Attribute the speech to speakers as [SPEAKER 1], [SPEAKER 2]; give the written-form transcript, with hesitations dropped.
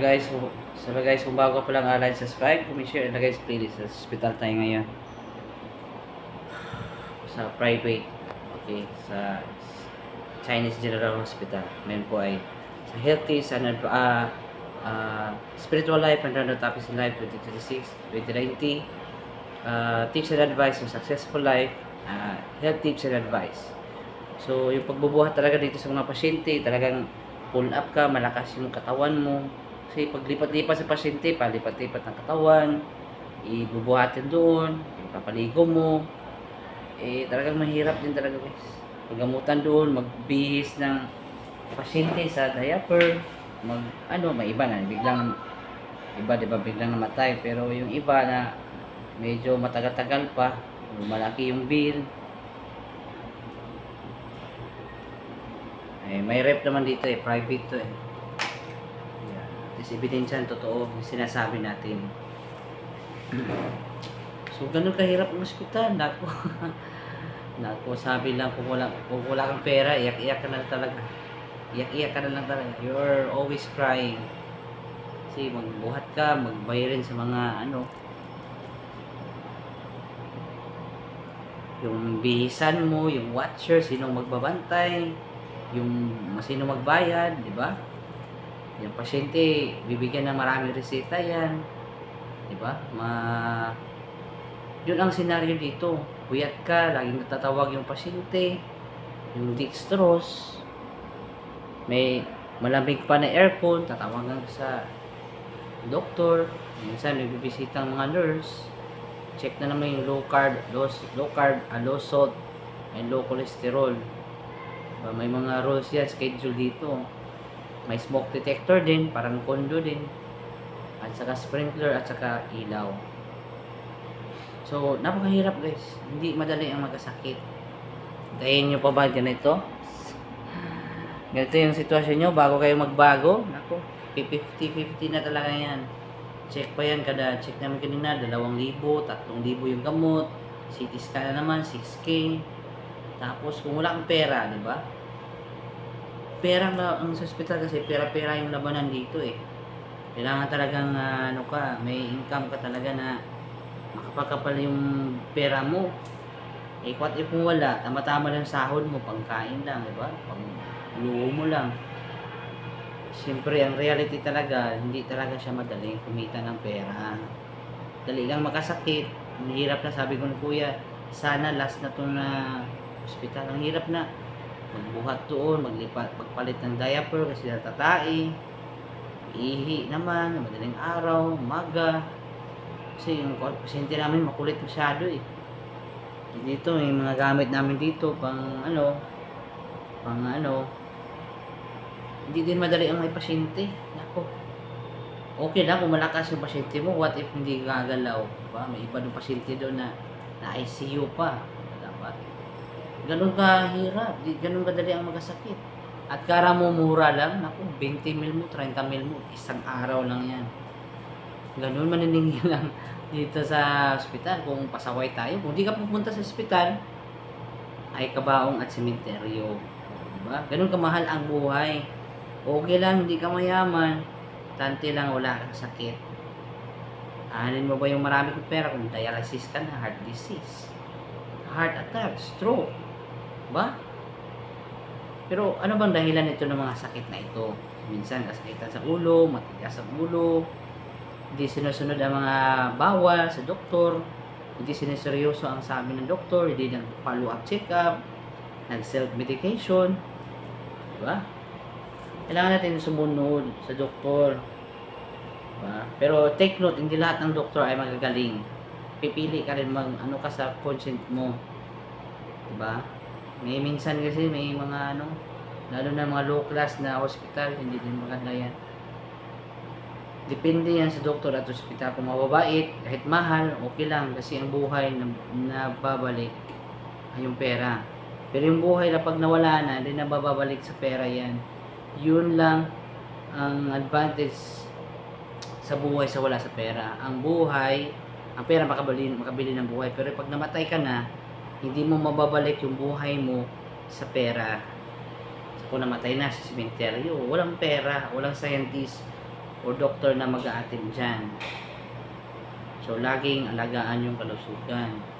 [SPEAKER 1] Guys, kung bago pa lang like, subscribe, comment, share, and guys, playlist. Sa hospital tayo ngayon. Sa private. Okay, sa Chinese General Hospital. Ngayon po ay sa Healthy Spiritual Life and Random Topics in Life 2026, 2090. Tips and advice ng Successful Life. Health tips and advice. So, yung pagbubuhat talaga dito sa mga pasyente, talagang pull up ka, malakas yung katawan mo. Kasi paglipat-lipat sa pasyente, palipat-lipat ng katawan, ibubuhatin doon, papaligo mo, talagang mahirap din talaga guys. Paggamutan doon, magbihis ng pasyente sa diaper, may iba na, biglang, iba diba, biglang namatay, pero yung iba na medyo matagal-tagal pa, malaki yung bill. May rep naman dito private to Is ebidensya totoo yung sinasabi natin. So, ganun kahirap ang ospital. Nako, sabi lang, kung wala kang pera, iyak-iyak ka na talaga. Iyak-iyak ka na lang talaga. You're always crying. Kasi magbuhat ka, magbayarin sa mga yung bihisan mo, yung watcher, sinong magbabantay, yung sino magbayad, di ba? Yung pasyente, bibigyan ng maraming reseta yan. Diba? Yun ang senaryo dito. Puyat ka, laging natatawag yung pasyente. Yung dextrose. May malamig pa na aircon, tatawagan ka sa doktor. Minsan, may bibisitang mga nurse. Check na naman yung low carb, low salt, and low cholesterol. Diba? May mga rules yan, schedule dito. May smoke detector din, parang condo din. At saka sprinkler at saka ilaw. So, napakahirap guys. Hindi madali ang magkasakit. Tayin nyo pa ba ganito? Ganito yung sitwasyon nyo bago kayo magbago. Nako, 50-50 na talaga yan. Check pa yan check namin kanina, 2,000, 3,000 yung gamot. CT scan na naman, 6K. Tapos, kung wala kang pera, di ba? Pera ang sa hospital kasi pera-pera yung labanan dito Kailangan talagang may income ka talaga na makapagkapal yung pera mo. What if kung wala, tama-tama lang sahod mo, pangkain lang, di ba? Pang luho mo lang. Siyempre, ang reality talaga, hindi talaga siya madaling kumita ng pera. Dali lang makasakit. Ang hirap na, sabi ko ni Kuya, sana last na itong hospital. Ang hirap na. Magbuhat doon, magpalit ng diaper kasi natatai. Ihi naman, madaling araw, umaga. Kasi yung pasyente namin makulit masyado Dito, may mga gamit namin dito pang hindi din madali ang may pasyente. Nako. Okay lang kung malakas yung pasyente mo, what if hindi gagalaw? Diba? May iba ng pasyente doon na ICU pa. Dapat. Ganun kahirap, ganun kadali ang magkasakit. At kara mo mura lang, naku, 20 mil mo, 30 mil mo, isang araw lang yan. Ganun maniningil lang dito sa ospital. Kung pasaway tayo, kung di ka pupunta sa ospital, ay kabaong at sementeryo. Diba? Ganun kamahal ang buhay. Okay lang, hindi ka mayaman, tante lang, wala kang sakit. Ahalin mo ba yung marami kong pera kung dialysis ka na, heart disease, heart attack, stroke, ba? Pero ano bang dahilan ito ng mga sakit na ito? Minsan kasakitan sa ulo, matigas ang ulo, hindi sinusunod ang mga bawal sa doktor, hindi sineseryoso ang sabi ng doktor, hindi nag-follow-up check-up, nag-self-medication, diba? Kailangan natin sumunod sa doktor. Diba? Pero take note, hindi lahat ng doktor ay magagaling. Pipili ka rin ka sa consent mo. Diba? May minsan kasi may mga lalo na mga low class na hospital, hindi din maganda yan. Depende yan sa doktor at hospital. Kung mababait, kahit mahal, okay lang. Kasi ang buhay na babalik ay yung pera. Pero yung buhay na pag nawala na, hindi na bababalik sa pera yan. Yun lang ang advantage sa buhay sa wala sa pera. Ang buhay, ang pera makabili ng buhay. Pero pag namatay ka na, hindi mo mababalik yung buhay mo sa pera. So, kung namatay na sa sementeryo, walang pera, walang scientist, o doktor na mag-a-attend dyan. So, laging alagaan yung kalusugan.